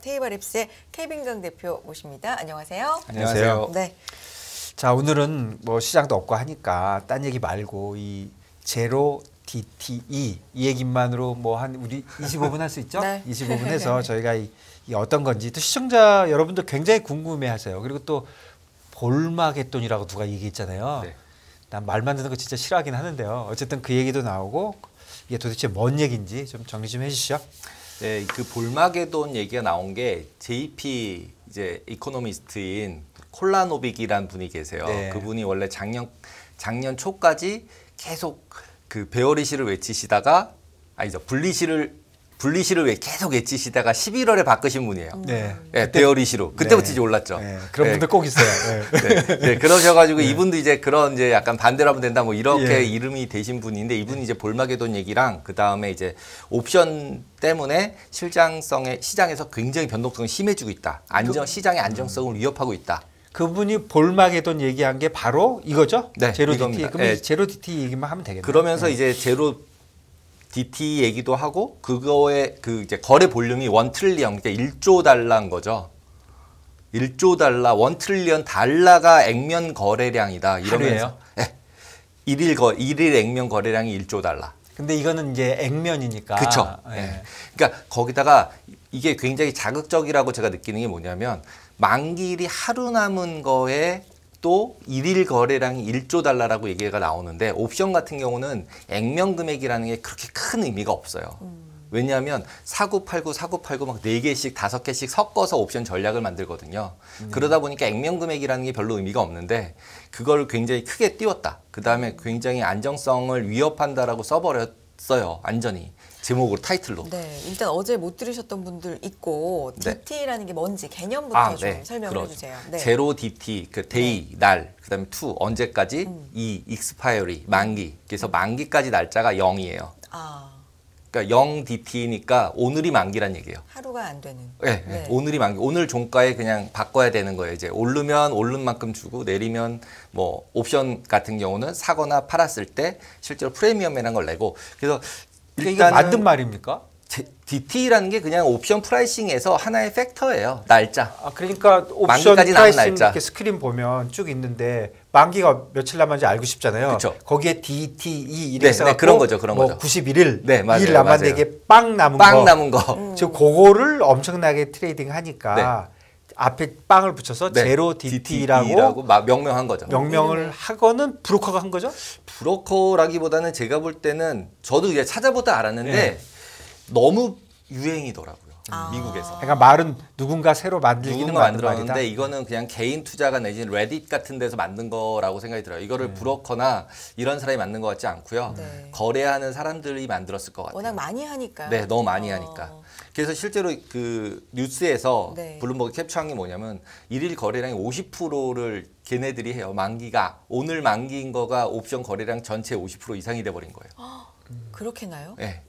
테이버랩스의 케빈강 대표 모십니다. 안녕하세요. 안녕하세요. 네. 자, 오늘은 뭐 시장도 없고 하니까 딴 얘기 말고 이 제로 DTE 이 얘기만으로 뭐 한 우리 25분 할 수 있죠? 네. 25분 해서 저희가 이 어떤 건지 또 시청자 여러분도 굉장히 궁금해하세요. 그리고 또 볼마게돈이라고 누가 얘기했잖아요. 네. 난 말 만드는 거 진짜 싫어하긴 하는데요. 어쨌든 그 얘기도 나오고 이게 도대체 뭔 얘기인지 좀 정리 좀 해주시죠. 네, 그 볼마게돈 얘기가 나온 게 JP 이제 이코노미스트인 콜라노빅이라는 분이 계세요. 네. 그분이 원래 작년 초까지 계속 그 베어리시를 외치시다가 아니죠 분리시를 계속 외치시다가 11월에 바꾸신 분이에요. 네. 네, 베어리시로 그때부터 네. 이제 올랐죠. 네. 그런 네. 분들 꼭 있어요. 네. 네, 그러셔가지고 이분도 이제 그런 이제 약간 반대로 하면 된다 뭐 이렇게 예. 이름이 되신 분인데 이분이 이제 볼마게돈 얘기랑 그 다음에 이제 옵션 때문에 시장에서 굉장히 변동성이 심해지고 있다. 시장의 안정성을 위협하고 있다. 그분이 볼마게돈 얘기한 게 바로 이거죠? 네, 제로 이겁니다. DT. 그럼 네. 제로 DT 얘기만 하면 되겠네요. 그러면서 이제 제로 DT 얘기도 하고 그거의 그 이제 거래 볼륨이 1 트릴리언 그러니까 1조 달러인 거죠. 1조 달러, 1 트릴리언 달러가 액면 거래량이다. 이러면서 네. 일일 액면 거래량이 1조 달러. 근데 이거는 이제 액면이니까. 그렇죠. 예. 네. 그러니까 거기다가 이게 굉장히 자극적이라고 제가 느끼는 게 뭐냐면 만기일이 하루 남은 거에 또 일일 거래량이 1조 달러라고 얘기가 나오는데 옵션 같은 경우는 액면 금액이라는 게 그렇게 큰 의미가 없어요. 왜냐하면 사고 팔고 막 4개씩 5개씩 섞어서 옵션 전략을 만들거든요. 그러다 보니까 액면 금액이라는 게 별로 의미가 없는데 그걸 굉장히 크게 띄웠다. 그다음에 굉장히 안정성을 위협한다라고 써버렸어요. 완전히. 제목으로 타이틀로. 네, 일단 어제 못 들으셨던 분들 있고 네. DT라는 게 뭔지 개념부터 좀 네. 설명을 그렇죠. 해주세요. 네. 제로 DT, 그 데이, 날, 그다음에 투 언제까지, 이 익스파이어리, 만기. 그래서 만기까지 날짜가 0이에요. 아, 그러니까 0 DT니까 오늘이 만기란 얘기예요. 하루가 안 되는. 네, 네. 오늘이 만기. 오늘 종가에 그냥 바꿔야 되는 거예요. 이제 오르면 오른 만큼 주고 내리면 뭐 옵션 같은 경우는 사거나 팔았을 때 실제로 프리미엄이라는 걸 내고 그래서 이게 맞는 말입니까? DT라는 게 그냥 옵션 프라이싱에서 하나의 팩터예요. 날짜. 아, 그러니까 옵션 만기까지 남은 프라이싱 날짜. 이렇게 스크린 보면 쭉 있는데 만기가 며칠 남았는지 알고 싶잖아요. 그쵸. 거기에 DTE 이렇게 네, 그런 거죠, 그런 뭐 거죠. 91일, 네, 맞아요, 2일 남았는데 맞아요. 이게 빵 남은 빵 거. 남은 거. 지금 그거를 엄청나게 트레이딩 하니까 앞에 빵을 붙여서 네. 제로 DT라고 명명한 거죠. 명명을 하고는 브로커가 한 거죠? 브로커라기보다는 제가 볼 때는 저도 이제 찾아보다 알았는데 네. 너무 유행이더라고요. 아. 미국에서. 그러니까 말은 누군가 새로 만들기는 누군가 맞는 말이다. 만들었는데 이거는 그냥 개인 투자가 내지는 레딧 같은 데서 만든 거라고 생각이 들어요. 이거를 브로커나 이런 사람이 만든 것 같지 않고요. 네. 거래하는 사람들이 만들었을 것 같아요. 워낙 많이 하니까요. 네, 너무 많이 하니까. 그래서 실제로 그 뉴스에서 네. 블룸버그 캡처한 게 뭐냐면 일일 거래량이 50%를 걔네들이 해요. 만기가 오늘 만기인 거가 옵션 거래량 전체 50% 이상이 돼 버린 거예요. 그렇게나요? 네.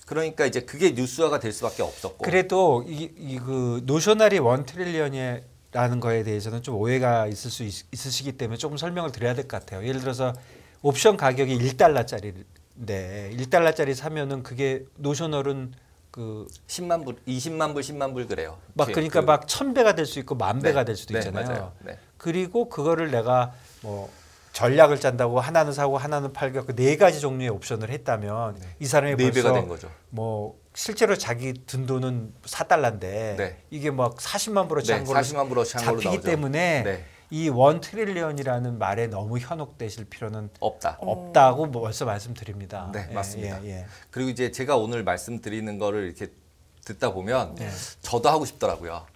그러니까 이제 그게 뉴스화가 될 수밖에 없었고. 그래도 그 노셔널이 1 트릴리언이라는 거에 대해서는 좀 오해가 있으시기 때문에 조금 설명을 드려야 될 것 같아요. 예를 들어서 옵션 가격이 1달러짜리인데 1달러짜리 사면은 그게 노셔널은 그 10만 불, 20만 불, 10만 불 그래요. 막 그러니까 막 1000배가 될 수 있고 10,000배가 될 수도 있잖아요. 맞아요. 네. 그리고 그거를 내가 뭐 전략을 짠다고 하나는 사고 하나는 팔고 그 4가지 종류의 옵션을 했다면 이 사람이 4배가 벌써 된 거죠. 뭐 실제로 자기 든 돈은 4달러인데 네. 이게 막 40만 불어치 한 걸로 40만 불어치 한 걸로 잡히기 나오죠. 때문에 네. 이 1 트릴리언이라는 말에 너무 현혹되실 필요는 없다. 없다고 뭐 벌써 말씀드립니다. 네, 예, 맞습니다. 예, 예. 그리고 이제 제가 오늘 말씀드리는 거를 이렇게 듣다 보면 네. 저도 하고 싶더라고요.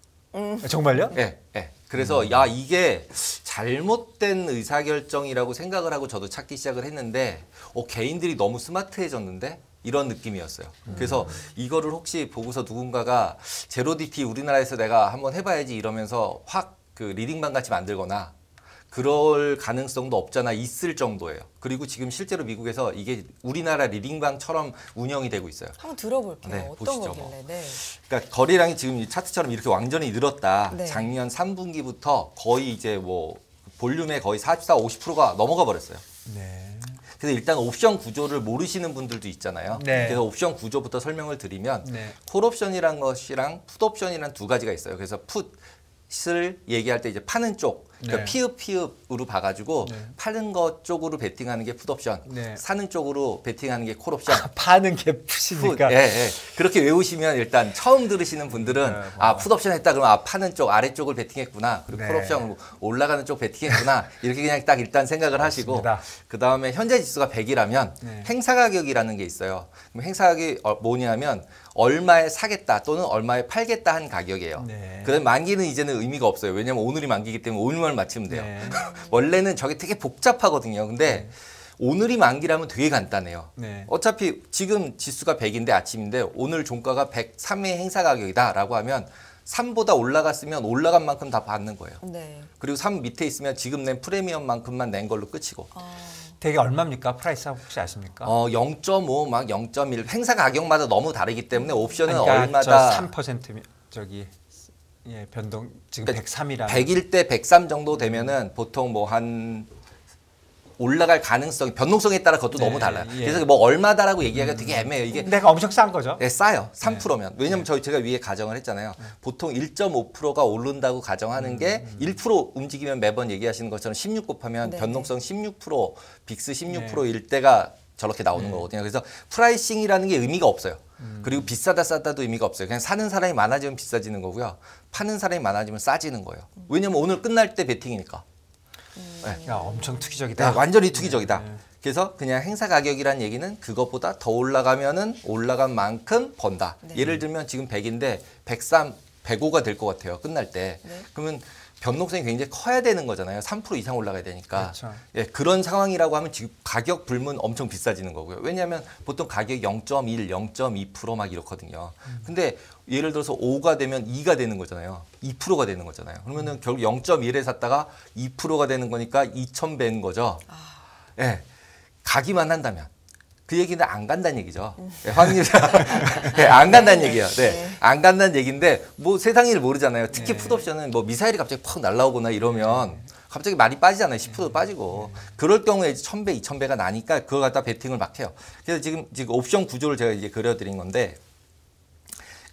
정말요? 예, 예. 그래서 야 이게 잘못된 의사결정이라고 생각을 하고 저도 찾기 시작을 했는데 개인들이 너무 스마트해졌는데 이런 느낌이었어요. 그래서 이거를 혹시 보고서 누군가가 제로 DT 우리나라에서 내가 한번 해봐야지 이러면서 확 그 리딩방 같이 만들거나 그럴 가능성도 없잖아 있을 정도예요. 그리고 지금 실제로 미국에서 이게 우리나라 리딩방처럼 운영이 되고 있어요. 한번 들어볼게요. 네, 어떤 보시죠, 거길래. 네. 그러니까 거래량이 지금 이 차트처럼 이렇게 완전히 늘었다. 네. 작년 3분기부터 거의 이제 뭐 볼륨의 거의 44, 50%가 넘어가 버렸어요. 네. 그래서 일단 옵션 구조를 모르시는 분들도 있잖아요. 네. 그래서 옵션 구조부터 설명을 드리면 네. 콜옵션이란 것이랑 풋옵션이란 두 가지가 있어요. 그래서 풋을 얘기할 때 이제 파는 쪽, 그러니까 네. 피읍으로 봐가지고 네. 파는 것 쪽으로 베팅하는 게 풋옵션, 네. 사는 쪽으로 베팅하는 게 콜옵션. 파는 게 풋, 푸시니까. 예, 예. 그렇게 외우시면 일단 처음 들으시는 분들은 네, 아 풋옵션 했다 그러면 아 파는 쪽 아래쪽을 베팅했구나 그리고 네. 콜옵션 올라가는 쪽 베팅했구나 이렇게 그냥 딱 일단 생각을 하시고 맞습니다. 그 다음에 현재 지수가 100이라면 네. 행사 가격이라는 게 있어요. 그럼 행사 가격이 뭐냐면 얼마에 사겠다 또는 얼마에 팔겠다 한 가격이에요. 네. 그다음 만기는 이제는 의미가 없어요. 왜냐면 오늘이 만기이기 때문에 오늘만 맞추면 돼요. 네. 원래는 저게 되게 복잡하거든요. 근데 오늘이 만기라면 되게 간단해요. 네. 어차피 지금 지수가 100인데 아침인데 오늘 종가가 103의 행사 가격이다라고 하면 3보다 올라갔으면 올라간 만큼 다 받는 거예요. 네. 그리고 3 밑에 있으면 지금 낸 프리미엄만큼만 낸 걸로 끝이고. 되게 얼마입니까? 프라이스 혹시 아십니까? 0.5 막 0.1 행사 가격마다 너무 다르기 때문에 옵션은 그러니까 얼마다 3% 저기 예, 변동 지금 그러니까 103이라. 100일 때 103 정도 되면은 보통 뭐 한 올라갈 가능성이 변동성에 따라 그것도 네, 너무 달라요. 예. 그래서 뭐 얼마다라고 얘기하기가 되게 애매해요. 이게 내가 엄청 싼 거죠. 네, 싸요. 3%면. 왜냐면 제가 위에 가정을 했잖아요. 보통 1.5%가 오른다고 가정하는 게 1% 움직이면 매번 얘기하시는 것처럼 16 곱하면 네, 변동성 16%, 빅스 16%일 때가 저렇게 나오는 거거든요. 그래서 프라이싱이라는 게 의미가 없어요. 그리고 비싸다 싸다도 의미가 없어요. 그냥 사는 사람이 많아지면 비싸지는 거고요. 파는 사람이 많아지면 싸지는 거예요. 왜냐면 오늘 끝날 때 베팅이니까. 야, 엄청 투기적이다. 네, 완전히 투기적이다. 그래서 그냥 행사 가격이란 얘기는 그것보다 더 올라가면은 올라간 만큼 번다. 네. 예를 들면 지금 100인데 103, 105가 될 것 같아요. 끝날 때. 네. 그러면 변동성이 굉장히 커야 되는 거잖아요. 3% 이상 올라가야 되니까. 그렇죠. 예, 그런 상황이라고 하면 지금 가격 불문 엄청 비싸지는 거고요. 왜냐하면 보통 가격이 0.1, 0.2%막 이렇거든요. 근데 예를 들어서 5가 되면 2가 되는 거잖아요. 2%가 되는 거잖아요. 그러면은 결국 0.1에 샀다가 2%가 되는 거니까 2,000배인 거죠. 예, 가기만 한다면. 그 얘기는 안 간다는 얘기죠. 네, 확률 네, 안 간다는 얘기예요. 네, 안 간다는 얘기인데 뭐 세상 일 모르잖아요. 특히 네. 풋옵션은 뭐 미사일이 갑자기 팍 날라오거나 이러면 갑자기 많이 빠지잖아요. 10% 빠지고 그럴 경우에 이제 1,000배, 2,000배가 나니까 그걸 갖다 베팅을 막 해요. 그래서 지금 옵션 구조를 제가 이제 그려드린 건데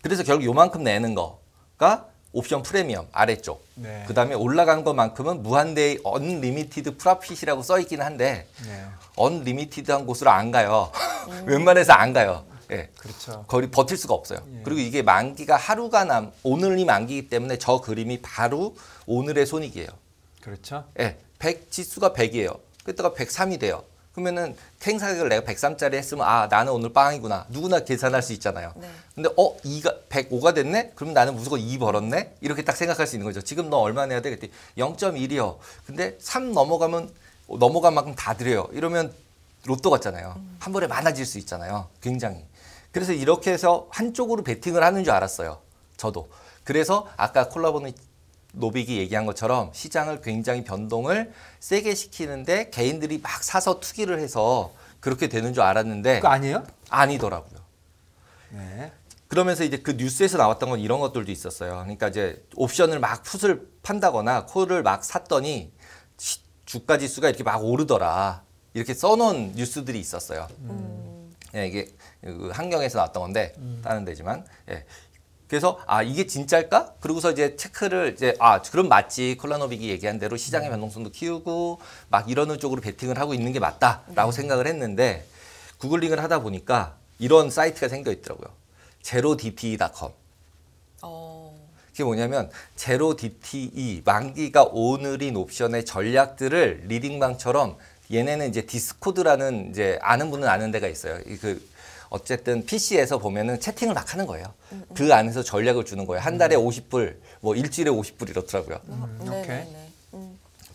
그래서 결국 요만큼 내는 거가 옵션 프리미엄 아래쪽. 네. 그다음에 올라간 것만큼은 무한대의 언리미티드 프로핏이라고 써 있기는 한데 네. 언리미티드한 곳으로 안 가요. 웬만해서 안 가요. 예. 그렇죠. 거의 버틸 수가 없어요. 예. 그리고 이게 만기가 하루가 오늘이 만기이기 때문에 저 그림이 바로 오늘의 손익이에요. 그렇죠. 예. 100 지수가 100이에요. 그때가 103이 돼요. 그러면은 행사 가격을 내가 103짜리 했으면 아 나는 오늘 빵이구나. 누구나 계산할 수 있잖아요. 네. 근데 2가 105가 됐네? 그럼 나는 무조건 2 벌었네? 이렇게 딱 생각할 수 있는 거죠. 지금 너 얼마 내야 돼? 그랬더니 0.1이요. 근데 3 넘어간 만큼 다 드려요. 이러면 로또 같잖아요. 한 번에 많아질 수 있잖아요. 굉장히. 그래서 이렇게 해서 한쪽으로 베팅을 하는 줄 알았어요. 저도. 그래서 아까 콜라보는 노빅이 얘기한 것처럼 시장을 굉장히 변동을 세게 시키는데 개인들이 막 사서 투기를 해서 그렇게 되는 줄 알았는데 그거 아니에요? 아니더라고요. 네. 그러면서 이제 그 뉴스에서 나왔던 건 이런 것들도 있었어요. 그러니까 이제 옵션을 막 풋을 판다거나 콜을 막 샀더니 주가 지수가 이렇게 막 오르더라. 이렇게 써놓은 뉴스들이 있었어요. 예, 이게 그 한경에서 나왔던 건데 다른 데지만. 예. 그래서 아 이게 진짜일까? 그러고서 이제 체크를 이제 그럼 맞지. 콜라노빅이 얘기한 대로 시장의 변동성도 키우고 막 이러는 쪽으로 베팅을 하고 있는 게 맞다라고 생각을 했는데 구글링을 하다 보니까 이런 사이트가 생겨 있더라고요. zerodte.com. 그게 뭐냐면 zerodte 만기가 오늘인 옵션의 전략들을 리딩방처럼 얘네는 이제 디스코드라는 이제 아는 분은 아는 데가 있어요. 어쨌든 PC에서 보면은 채팅을 막 하는 거예요. 그 안에서 전략을 주는 거예요. 한 달에 50불, 뭐 일주일에 50불 이렇더라고요. 오케이.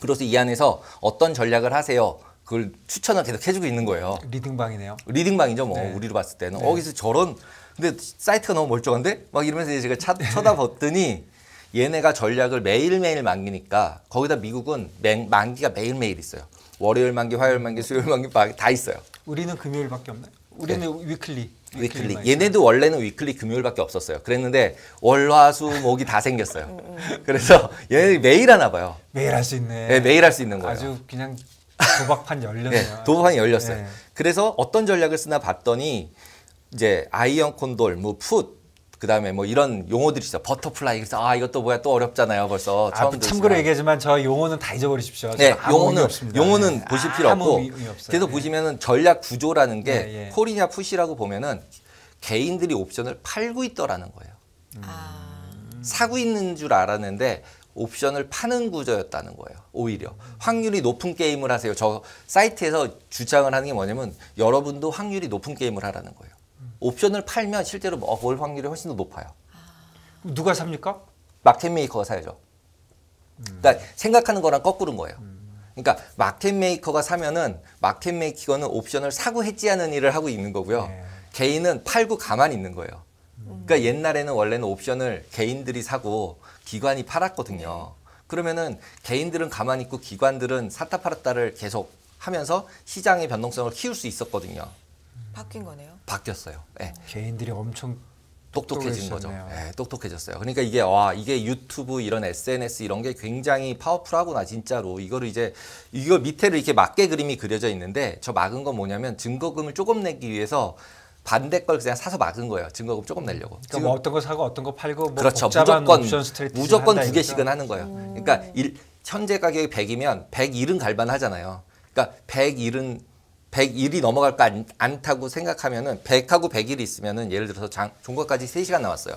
그래서 이 안에서 어떤 전략을 하세요. 그걸 추천을 계속 해주고 있는 거예요. 리딩방이네요. 리딩방이죠, 뭐 네. 우리로 봤을 때는. 네. 거기서 저런 근데 사이트가 너무 멀쩡한데 막 이러면서 이제 제가 쳐다봤더니 얘네가 전략을 매일매일 만기니까 거기다 미국은 만기가 매일매일 있어요. 월요일 만기, 화요일 만기, 수요일 만기 다 있어요. 우리는 금요일밖에 없나요? 우리는 위클리. 위클리. 얘네도 원래는 위클리 금요일밖에 없었어요. 그랬는데 월, 화, 수, 목이 다 생겼어요. 그래서 얘네들이 매일 하나 봐요. 매일 할 수 있네. 네, 매일 할 수 있는 거예요. 아주 그냥 도박판 열렸네요. 네, 도박판이 열렸어요. 네. 그래서 어떤 전략을 쓰나 봤더니 이제 아이언 콘돌, 뭐 풋, 그다음에 뭐 이런 용어들이 있어. 버터플라이. 그래서 이것도 뭐야 또 어렵잖아요. 벌써 처음 참고로 들으시면. 얘기하지만 저 용어는 다 잊어버리십시오. 네, 저는 아무 의미 없습니다. 용어는 네. 보실 필요 아무 없고. 의미 없어요. 그래서 네. 보시면은 전략 구조라는 게 네, 예. 콜이냐 풋이라고 보면은 개인들이 옵션을 팔고 있더라는 거예요. 아, 사고 있는 줄 알았는데 옵션을 파는 구조였다는 거예요. 오히려 확률이 높은 게임을 하세요. 저 사이트에서 주장을 하는 게 뭐냐면 여러분도 확률이 높은 게임을 하라는 거예요. 옵션을 팔면 실제로 올 확률이 훨씬 더 높아요. 그럼 누가 삽니까? 마켓 메이커가 사야죠. 그러니까 생각하는 거랑 거꾸로인 거예요. 그러니까 마켓 메이커가 사면은 마켓 메이커는 옵션을 사고 해지하는 일을 하고 있는 거고요. 네. 개인은 팔고 가만히 있는 거예요. 그러니까 옛날에는 원래는 옵션을 개인들이 사고 기관이 팔았거든요. 그러면은 개인들은 가만히 있고 기관들은 샀다 팔았다를 계속 하면서 시장의 변동성을 키울 수 있었거든요. 바뀐 거네요. 바뀌었어요. 네. 개인들이 엄청 똑똑해진 거죠. 똑똑해지셨네요. 네, 똑똑해졌어요. 그러니까 이게 유튜브 이런 SNS 이런 게 굉장히 파워풀하구나 진짜로. 이거를 이제 이거 밑에를 이렇게 막게 그림이 그려져 있는데 저 막은 건 뭐냐면 증거금을 조금 내기 위해서 반대 걸 그냥 사서 막은 거예요. 증거금 조금 내려고. 그러니까 뭐 어떤 거 사고 어떤 거 팔고 뭐 그렇죠. 복잡한 무조건 옵션 스트래티지를 무조건 한다 두 개씩은 이거죠? 하는 거예요. 그러니까 현재 가격이 100이면 101은 갈반하잖아요. 그러니까 101이 넘어갈 거 않다고 생각하면은 100하고 101이 있으면은 예를 들어서 종가까지 3시간 남았어요.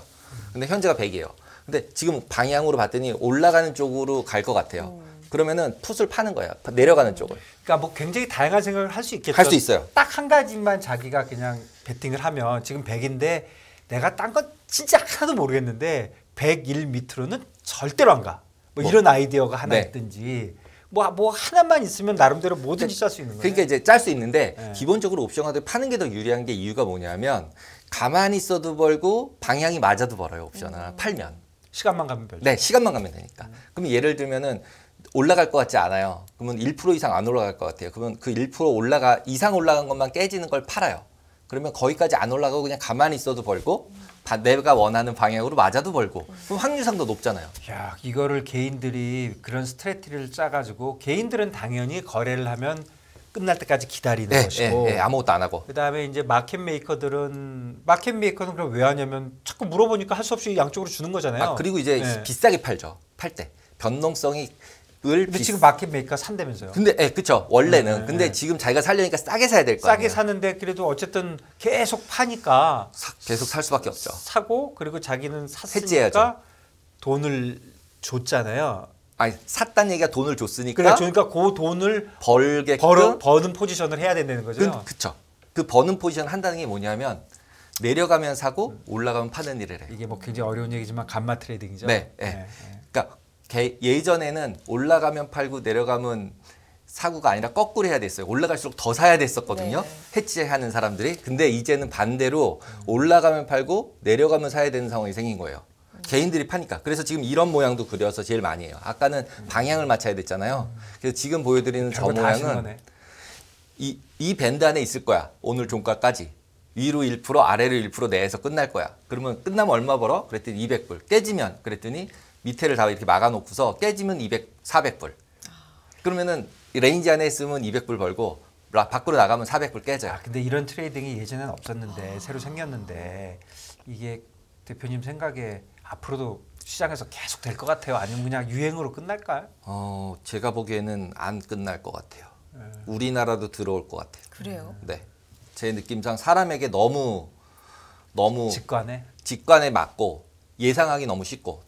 근데 현재가 100이에요. 근데 지금 방향으로 봤더니 올라가는 쪽으로 갈 것 같아요. 그러면은 풋을 파는 거예요. 내려가는 쪽을. 그러니까 뭐 굉장히 다양한 생각을 할 수 있겠죠. 할 수 있어요. 딱 한 가지만 자기가 그냥 베팅을 하면 지금 100인데 내가 딴 건 진짜 하나도 모르겠는데 101 밑으로는 절대로 안 가. 뭐 이런 아이디어가 하나 네. 있든지 뭐 하나만 있으면 나름대로 뭐든지 짤 수 있는 거예요. 그러니까 이제 짤 수 있는데 네. 기본적으로 옵션화들 파는 게 더 유리한 게 이유가 뭐냐면 가만히 있어도 벌고 방향이 맞아도 벌어요. 옵션을 팔면. 시간만 가면 별로. 네, 시간만 가면 되니까. 그럼 예를 들면은 올라갈 것 같지 않아요. 그러면 1% 이상 안 올라갈 것 같아요. 그러면 그 1% 이상 올라간 것만 깨지는 걸 팔아요. 그러면 거기까지 안 올라가고 그냥 가만히 있어도 벌고 내가 원하는 방향으로 맞아도 벌고 그럼 확률상도 높잖아요. 야, 이거를 개인들이 그런 스트래티를 짜가지고 개인들은 당연히 거래를 하면 끝날 때까지 기다리는 네, 것이고 네, 네, 아무것도 안 하고. 그다음에 이제 마켓 메이커는 그럼 왜 하냐면 자꾸 물어보니까 할 수 없이 양쪽으로 주는 거잖아요. 그리고 이제 네. 비싸게 팔죠. 팔 때. 변동성이 근데 지금 마켓 메이커 산다면서요. 근데 그쵸 원래는 네, 근데 네. 지금 자기가 살려니까 싸게 사야 될 거 아니에요. 싸게 사는데 그래도 어쨌든 계속 파니까 계속 살 수밖에 없죠. 사고 그리고 자기는 해지해야죠. 샀으니까 돈을 줬잖아요. 아니 샀다는 얘기가 돈을 줬으니까 그러니까 그 돈을 벌게끔 버는 포지션을 해야 된다는 거죠. 그쵸. 그 버는 포지션 한다는 게 뭐냐면 내려가면 사고 올라가면 파는 일을 해요. 이게 뭐 굉장히 어려운 얘기지만 감마 트레이딩이죠. 네, 그러니까 예전에는 올라가면 팔고 내려가면 사고가 아니라 거꾸로 해야 됐어요. 올라갈수록 더 사야 됐었거든요. 네. 해지하는 사람들이. 근데 이제는 반대로 올라가면 팔고 내려가면 사야 되는 상황이 생긴 거예요. 개인들이 파니까. 그래서 지금 이런 모양도 그려서 제일 많이 해요. 아까는 방향을 맞춰야 됐잖아요. 그래서 지금 보여드리는 저 별거 다 하시는 모양은 거네. 이 밴드 안에 있을 거야. 오늘 종가까지. 위로 1% 아래로 1% 내에서 끝날 거야. 그러면 끝나면 얼마 벌어? 그랬더니 200불. 깨지면 그랬더니 밑에를 다 이렇게 막아놓고서 깨지면 400불. 그러면은 레인지 안에 있으면 200불 벌고 밖으로 나가면 400불 깨져요. 근데 이런 트레이딩이 예전에는 없었는데 새로 생겼는데 이게 대표님 생각에 앞으로도 시장에서 계속 될 것 같아요? 아니면 그냥 유행으로 끝날까요? 제가 보기에는 안 끝날 것 같아요. 우리나라도 들어올 것 같아요. 그래요. 네. 제 느낌상 사람에게 너무 직관에 맞고 예상하기 너무 쉽고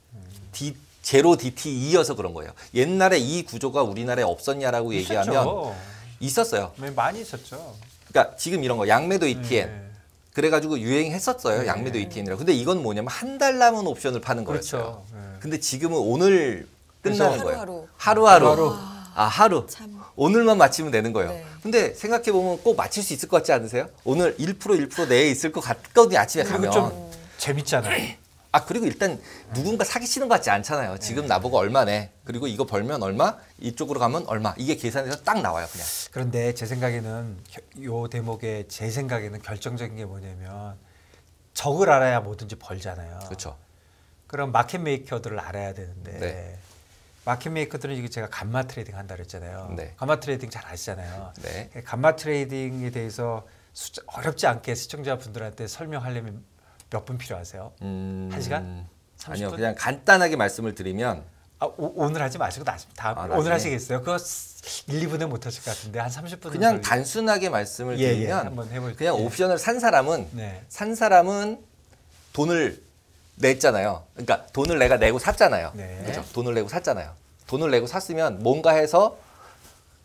제로 DTE여서 그런 거예요. 옛날에 이 구조가 우리나라에 없었냐라고 얘기하면 있었어요. 많이 있었죠. 그러니까 지금 이런 거 양매도 ETN 네. 그래가지고 유행했었어요. 양매도 ETN이라고. 근데 이건 뭐냐면 한 달 남은 옵션을 파는 거였어요. 그렇죠. 네. 근데 지금은 오늘 끝나는 그래서 거예요. 하루하루. 하루하루. 하루. 참. 오늘만 맞히면 되는 거예요. 네. 근데 생각해 보면 꼭 맞힐 수 있을 것 같지 않으세요? 오늘 1% 내에 있을 것 같거든요. 아침에 그리고 가면. 좀 재밌잖아요. 그리고 일단 누군가 사기치는 것 같지 않잖아요. 지금 나보고 얼마네. 그리고 이거 벌면 얼마? 이쪽으로 가면 얼마? 이게 계산해서 딱 나와요, 그냥. 그런데 제 생각에는 요 대목에 제 생각에는 결정적인 게 뭐냐면 적을 알아야 뭐든지 벌잖아요. 그렇죠. 그럼 마켓 메이커들을 알아야 되는데 네. 마켓 메이커들은 이게 제가 감마 트레이딩 한다 그랬잖아요. 네. 감마 트레이딩 잘 아시잖아요. 네. 감마 트레이딩에 대해서 어렵지 않게 시청자분들한테 설명하려면 몇 분 필요하세요? 1시간? 30분? 아니요, 그냥 간단하게 말씀을 드리면 오늘 하지 마시고 다음 나중에? 오늘 하시겠어요? 그거 1, 2분에 못 하실 것 같은데 한 30분 그냥 단순하게 말씀을 드리면 한번 해볼게요. 그냥 예. 옵션을 산 사람은 네. 돈을 냈잖아요. 그러니까 돈을 내가 내고 샀잖아요. 네. 그죠? 돈을 내고 샀잖아요. 돈을 내고 샀으면 뭔가 해서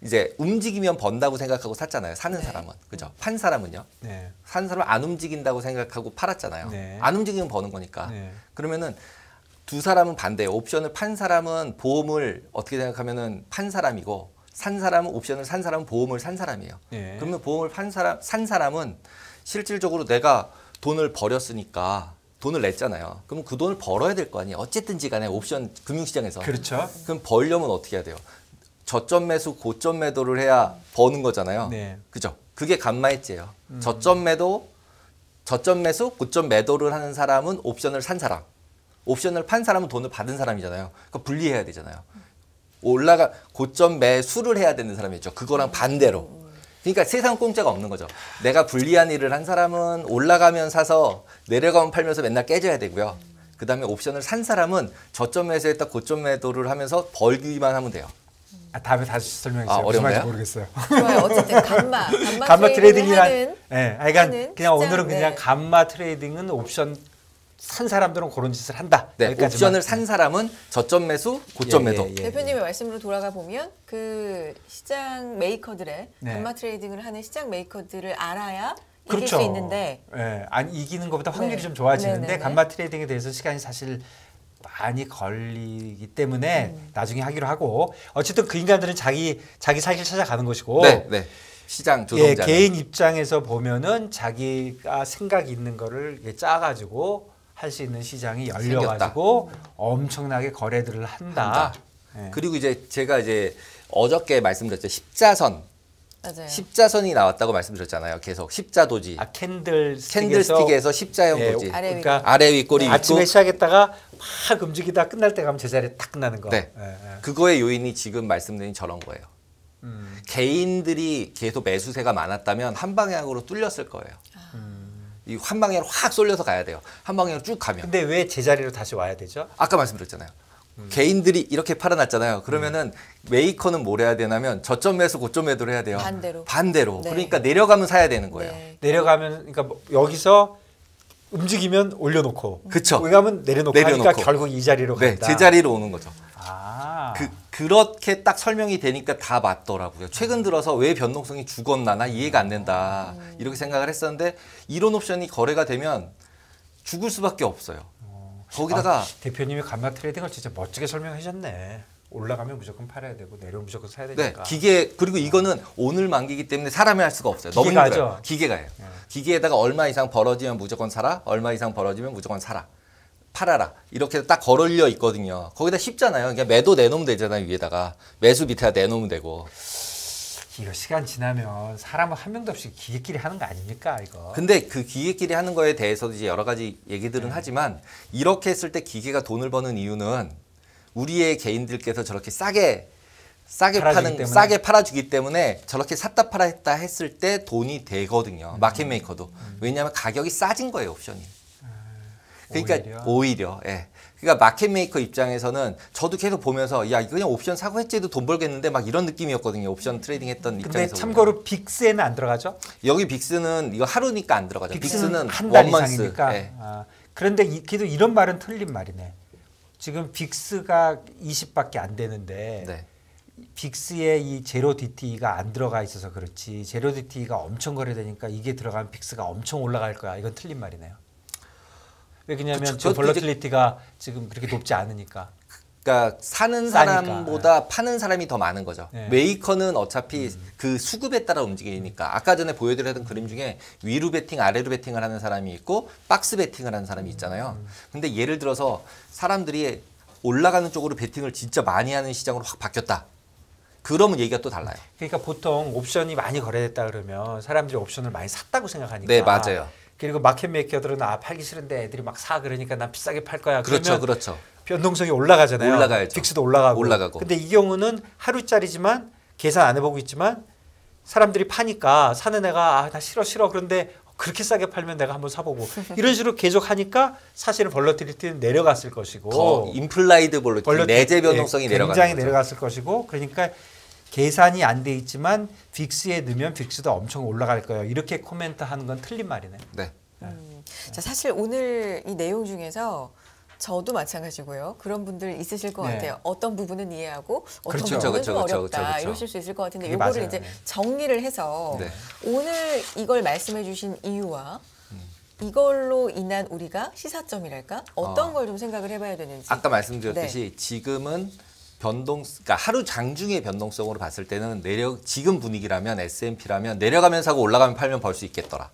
이제 움직이면 번다고 생각하고 샀잖아요. 사는 네. 사람은. 그죠? 판 사람은요. 네. 사는 사람은 안 움직인다고 생각하고 팔았잖아요. 네. 안 움직이면 버는 거니까. 네. 그러면은 두 사람은 반대예요. 옵션을 판 사람은 보험을 어떻게 생각하면은 판 사람이고 산 사람은 옵션을 산 사람은 보험을 산 사람이에요. 네. 그러면 보험을 산 사람은 실질적으로 내가 돈을 버렸으니까 돈을 냈잖아요. 그럼 그 돈을 벌어야 될 거 아니에요. 어쨌든지 간에 옵션 금융시장에서. 그렇죠. 그럼 벌려면 어떻게 해야 돼요? 저점 매수, 고점 매도를 해야 버는 거잖아요. 네. 그죠? 그게 감마해지예요. 저점 매도, 저점 매수, 고점 매도를 하는 사람은 옵션을 산 사람. 옵션을 판 사람은 돈을 받은 사람이잖아요. 그러니까 분리해야 되잖아요. 고점 매수를 해야 되는 사람이죠. 그거랑 반대로. 그러니까 세상 공짜가 없는 거죠. 내가 불리한 일을 한 사람은 올라가면 사서 내려가면 팔면서 맨날 깨져야 되고요. 그다음에 옵션을 산 사람은 저점 매수했다 고점 매도를 하면서 벌기만 하면 돼요. 다음에 다시 설명해 주세요. 무슨 어렵나요? 말인지 모르겠어요. 좋아요. 어쨌든 감마 감마 트레이딩이란 하는 그러니까 하는 그냥 시장, 오늘은 그냥 네. 감마 트레이딩은 옵션 산 사람들은 그런 짓을 한다. 네, 여기까지만. 옵션을 산 사람은 저점 매수, 고점 예, 매도. 예, 예. 대표님의 말씀으로 돌아가 보면 그 시장 메이커들의 네. 감마 트레이딩을 하는 시장 메이커들을 알아야 이길 그렇죠. 수 있는데 아니 이기는 것보다 확률이 네. 좀 좋아지는데 네네네. 감마 트레이딩에 대해서 시간이 사실 많이 걸리기 때문에 나중에 하기로 하고 어쨌든 그 인간들은 자기 살 길 찾아가는 것이고 네, 네. 시장 조종자. 개인 입장에서 보면은 자기가 생각 있는 거를 이렇게 짜가지고 할 수 있는 시장이 열려가지고 엄청나게 거래들을 한다. 예. 그리고 이제 제가 이제 어저께 말씀드렸죠. 십자선. 맞아요. 십자선이 나왔다고 말씀드렸잖아요. 계속 십자도지. 캔들스틱에서 십자형 예, 도지. 아래 위. 그러니까 아래 위 꼬리 아침에 윗고. 시작했다가 막 움직이다 끝날 때 가면 제자리에 딱 끝나는 거. 네. 예, 예. 그거의 요인이 지금 말씀드린 저런 거예요. 개인들이 계속 매수세가 많았다면 한 방향으로 뚫렸을 거예요. 이 한 방향으로 확 쏠려서 가야 돼요. 한 방향으로 쭉 가면. 근데 왜 제자리로 다시 와야 되죠? 아까 말씀드렸잖아요. 개인들이 이렇게 팔아놨잖아요. 그러면은 메이커는 뭘 해야 되냐면 저점 매수 고점 매도를 해야 돼요. 반대로. 네. 그러니까 내려가면 사야 되는 거예요. 네. 내려가면 그러니까 뭐 여기서 움직이면 올려놓고 그쵸. 여기 가면 내려놓고 하니까 내려놓고. 결국 이 자리로 네, 간다. 제자리로 오는 거죠. 아. 그렇게 딱 설명이 되니까 다 맞더라고요. 최근 들어서 왜 변동성이 죽었나 나 이해가 안 된다. 이렇게 생각을 했었는데 이론 옵션이 거래가 되면 죽을 수밖에 없어요. 거기다가 대표님이 감마 트레이딩을 진짜 멋지게 설명하셨네. 올라가면 무조건 팔아야 되고 내려오면 무조건 사야 네, 되니까. 기계 그리고 이거는 오늘 만기기 때문에 사람이 할 수가 없어요. 너무 기계가 힘들어요. 하죠? 기계가 해요. 기계에다가 얼마 이상 벌어지면 무조건 사라. 얼마 이상 벌어지면 무조건 사라. 팔아라. 이렇게 딱 걸려 있거든요. 거기다 쉽잖아요. 그냥 매도 내놓으면 되잖아요. 위에다가 매수 밑에다 내놓으면 되고. 이거 시간 지나면 사람은 한 명도 없이 기계끼리 하는 거 아닙니까 이거? 근데 그 기계끼리 하는 거에 대해서도 이제 여러 가지 얘기들은 하지만 이렇게 했을 때 기계가 돈을 버는 이유는 우리의 개인들께서 저렇게 싸게 팔아주기 때문에. 싸게 팔아주기 때문에 저렇게 샀다 팔았다 했을 때 돈이 되거든요. 마켓 메이커도. 왜냐하면 가격이 싸진 거예요, 옵션이. 그러니까 오히려 예. 그러니까 마켓 메이커 입장에서는 저도 계속 보면서 야 이거 그냥 옵션 사고 했지도 돈 벌겠는데 막 이런 느낌이었거든요. 옵션 트레이딩 했던 근데 입장에서. 참고로 빅스에는 안 들어가죠? 여기 빅스는 이거 하루니까 안 들어가죠. 빅스는 한 달 원먼스. 이상이니까. 예. 그런데 그래도 이런 말은 틀린 말이네. 지금 빅스가 20밖에 안 되는데 네. 빅스에 이 제로 DTE가 안 들어가 있어서 그렇지 제로 DTE가 엄청 거래되니까 이게 들어가면 빅스가 엄청 올라갈 거야. 이건 틀린 말이네요. 왜 그러냐면 그쵸, 저 그것도 벌러틸리티가 지금 그렇게 높지 않으니까. 그러니까 사는 싸니까. 사람보다 파는 사람이 더 많은 거죠. 네. 메이커는 어차피 그 수급에 따라 움직이니까 아까 전에 보여드렸던 그림 중에 위로 베팅, 아래로 베팅을 하는 사람이 있고 박스 베팅을 하는 사람이 있잖아요. 근데 예를 들어서 사람들이 올라가는 쪽으로 베팅을 진짜 많이 하는 시장으로 확 바뀌었다. 그러면 얘기가 또 달라요. 그러니까 보통 옵션이 많이 거래됐다 그러면 사람들이 옵션을 많이 샀다고 생각하니까. 네, 맞아요. 그리고 마켓 메이커들은 팔기 싫은데 애들이 막 사 그러니까 난 비싸게 팔 거야. 그렇죠, 그러면 그렇죠. 변동성이 올라가잖아요. 올라가야죠. 빅스도 올라가고. 근데 이 경우는 하루짜리지만 계산 안 해보고 있지만 사람들이 파니까 사는 애가 나 싫어. 그런데 그렇게 싸게 팔면 내가 한번 사보고 이런 식으로 계속 하니까 사실은 벌러티리티는 내려갔을 것이고 더 임플라이드 볼러티리티 내재 변동성이 굉장히 내려갔을 것이고 그러니까 계산이 안 돼 있지만 빅스에 넣으면 빅스도 엄청 올라갈 거예요. 이렇게 코멘트하는 건 틀린 말이네. 네. 자, 사실 오늘 이 내용 중에서 저도 마찬가지고요. 그런 분들 있으실 것 네. 같아요. 어떤 부분은 이해하고 어떤 그렇죠. 부분은 좀 그렇죠. 어렵다 그렇죠. 이러실 수 있을 것 같은데 그게 이거를 맞아요. 이제 네. 정리를 해서 네. 오늘 이걸 말씀해 주신 이유와 이걸로 인한 우리가 시사점이랄까? 어떤 걸 좀 생각을 해봐야 되는지. 아까 말씀드렸듯이 지금은 그러니까 하루 장중의 변동성으로 봤을 때는 지금 분위기라면 S&P라면 내려가면서 하고 올라가면 팔면 벌 수 있겠더라.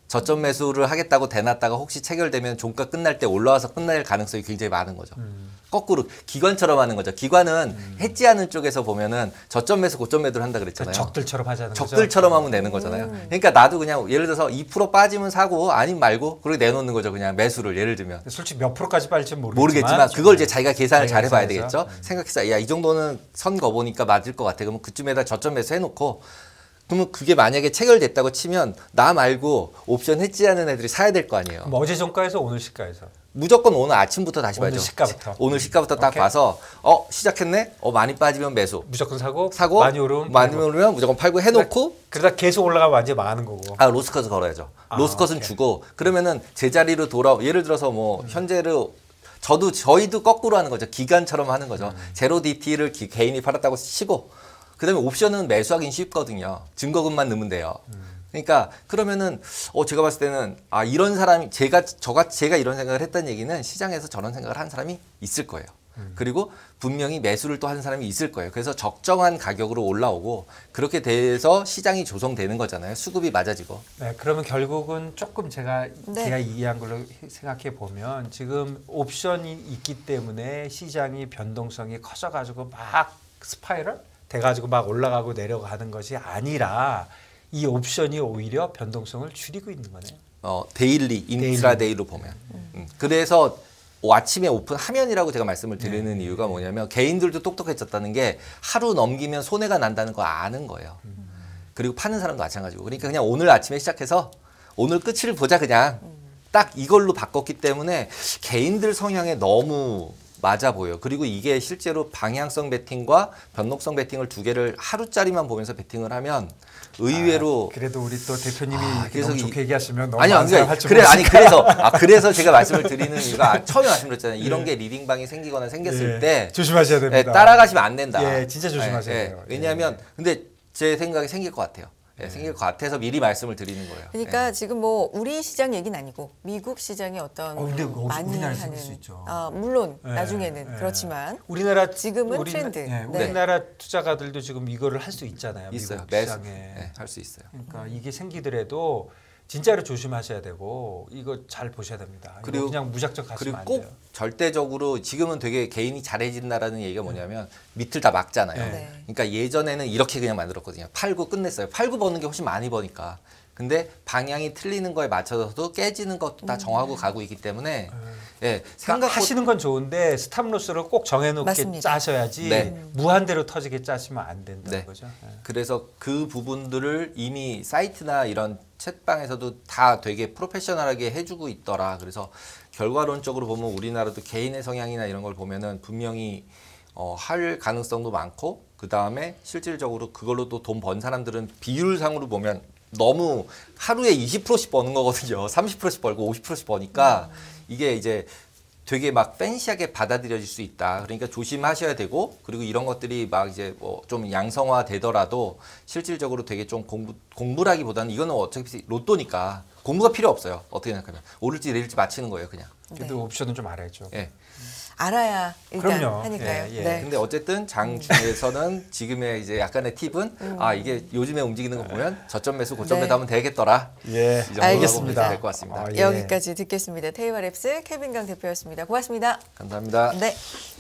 저점 매수를 하겠다고 대놨다가 혹시 체결되면 종가 끝날 때 올라와서 끝날 가능성이 굉장히 많은 거죠. 거꾸로 기관처럼 하는 거죠. 기관은 해지하는 쪽에서 보면은 저점 매수 고점 매도를 한다 그랬잖아요. 적들처럼 하자는 거죠. 적들처럼 하면 내는 거잖아요. 그러니까 나도 그냥 예를 들어서 2% 빠지면 사고 아니면 말고 그렇게 내놓는 거죠. 그냥 매수를 예를 들면. 솔직히 몇 프로까지 빠질지 모르겠지만 그걸 이제 자기가 계산을 잘 해봐야 계산해서. 되겠죠. 생각해서 야, 이 정도는 선 거보니까 맞을 것 같아. 그러면 그쯤에다 저점 매수 해놓고 그러면 그게 만약에 체결됐다고 치면 나 말고 옵션 해지하는 애들이 사야 될 거 아니에요. 그럼 어제 종가에서 오늘 시가에서 무조건 오늘 아침부터 다시 오늘 봐야죠. 시가부터. 오늘 시가부터 딱 오케이. 봐서 시작했네. 많이 빠지면 매수. 무조건 사고 많이 오르면 오르면 무조건 팔고 해놓고 그러다 계속 올라가면 완전히 망하는 거고. 로스컷을 걸어야죠. 로스컷은 오케이. 주고 그러면은 제자리로 예를 들어서 뭐 현재로 저희도 거꾸로 하는 거죠. 기간처럼 하는 거죠. 제로 DT를 개인이 팔았다고 치고 그다음에 옵션은 매수하기는 쉽거든요. 증거금만 넣으면 돼요. 그러니까 그러면은 제가 봤을 때는 이런 사람이 제가 이런 생각을 했다는 얘기는 시장에서 저런 생각을 한 사람이 있을 거예요. 그리고 분명히 매수를 또 하는 사람이 있을 거예요. 그래서 적정한 가격으로 올라오고 그렇게 돼서 시장이 조성되는 거잖아요. 수급이 맞아지고. 네, 그러면 결국은 조금 제가 네. 이해한 걸로 생각해 보면 지금 옵션이 있기 때문에 시장이 변동성이 커져가지고 막 스파이럴 돼가지고 막 올라가고 내려가는 것이 아니라 이 옵션이 오히려 변동성을 줄이고 있는 거네요. 데일리, 인트라데이로 보면. 그래서 아침에 오픈하면이라고 제가 말씀을 드리는 이유가 뭐냐면 개인들도 똑똑해졌다는 게 하루 넘기면 손해가 난다는 거 아는 거예요. 그리고 파는 사람도 마찬가지고. 그러니까 그냥 오늘 아침에 시작해서 오늘 끝을 보자 그냥 딱 이걸로 바꿨기 때문에 개인들 성향에 너무 맞아 보여요. 그리고 이게 실제로 방향성 베팅과 변동성 베팅을 두 개를 하루짜리만 보면서 베팅을 하면 의외로 그래도 우리 또 대표님이 그래서 너무 좋게 얘기하시면 너무 아니요, 그래서 제가 말씀을 드리는 이유가 처음에 말씀드렸잖아요. 이런 게 리딩방이 생기거나 생겼을 때 조심하셔야 됩니다. 따라가시면 안 된다. 진짜 조심하셔야 돼요. 왜냐하면 근데 제 생각에 생길 것 같아요. 생길 것 같아서 미리 말씀을 드리는 거예요. 그러니까 지금 뭐 우리 시장 얘기는 아니고 미국 시장이 어떤 근데 혹시 많이 우리나라에 하는 생길 수 있죠. 물론 네, 나중에는 네. 그렇지만 우리나라 지금은 트렌드. 네. 우리나라 투자가들도 지금 이거를 할 수 있잖아요. 있어요. 미국 시장에. 할 수 있어요. 그러니까 이게 생기더라도 진짜로 조심하셔야 되고 이거 잘 보셔야 됩니다. 그리고 그냥 무작정 가시면 그리고 안 꼭 돼요. 절대적으로 지금은 되게 개인이 잘해진다라는 얘기가 뭐냐면 밑을 다 막잖아요. 네. 그러니까 예전에는 이렇게 그냥 만들었거든요. 팔고 끝냈어요. 팔고 버는 게 훨씬 많이 버니까. 근데 방향이 틀리는 거에 맞춰서도 깨지는 것도 다 정하고 가고 있기 때문에 그러니까 하시는 건 좋은데 스탑로스를 꼭 정해놓게 맞습니다. 짜셔야지 네. 무한대로 터지게 짜시면 안 된다는 거죠. 그래서 그 부분들을 이미 사이트나 이런 챗방에서도 다 되게 프로페셔널하게 해주고 있더라. 그래서 결과론적으로 보면 우리나라도 개인의 성향이나 이런 걸 보면은 분명히 할 가능성도 많고 그 다음에 실질적으로 그걸로 또 돈 번 사람들은 비율상으로 보면 너무 하루에 20%씩 버는 거거든요. 30%씩 벌고 50%씩 버니까 이게 이제 되게 막 팬시하게 받아들여질 수 있다. 그러니까 조심하셔야 되고 그리고 이런 것들이 막 이제 뭐 좀 양성화 되더라도 실질적으로 되게 좀 공부라기보다는 이거는 어차피 로또니까 공부가 필요 없어요. 어떻게 생각하면 오를지 내릴지 맞히는 거예요, 그냥. 그래도 옵션은 좀 알아야죠. 예. 알아야 일단 그럼요. 하니까요. 예, 예. 네. 근데 어쨌든 장 중에서는 지금의 이제 약간의 팁은 이게 요즘에 움직이는 거 보면 저점 매수 고점 네. 매도 하면 되겠더라. 예, 이 정도로 알겠습니다. 될것 같습니다. 예. 여기까지 듣겠습니다. 테이와랩스 케빈강 대표였습니다. 고맙습니다. 감사합니다. 네.